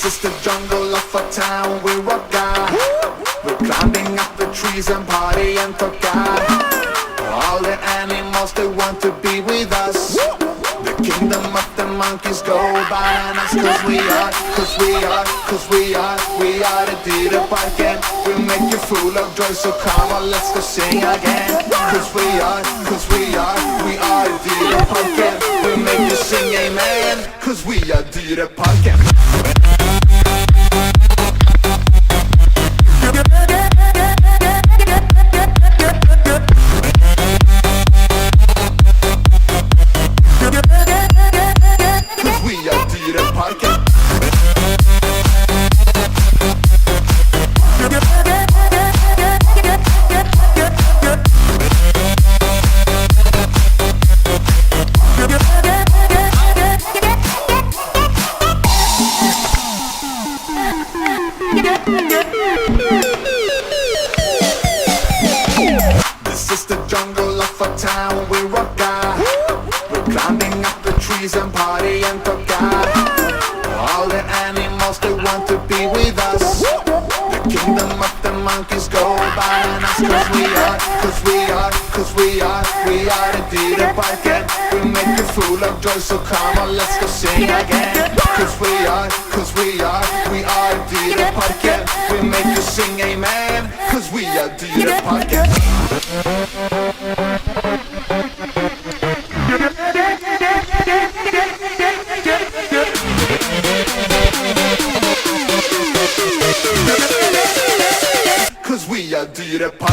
This is the jungle of a town we rock out. We're climbing up the trees and party and talk out. All the animals, they want to be with us. The kingdom of the monkeys go bananas. Cause we are the Dieter Parken. We make you full of joy, so come on, let's go sing again. Cause we are the Dieter Parken. We make you sing amen. Cause we are Dieter Parken. This is the jungle of a town we rock out. We're climbing up the trees and party and talk out. All the animals, they want to be with us. The kingdom of the monkeys go bananas. Cause we are the Dieter Parken. We make you full of joy, so come on, let's go sing again. Cause we are Dieter Parken. We make you sing amen. Cause we are Dieter Parken. Cause we are Dieter Parken.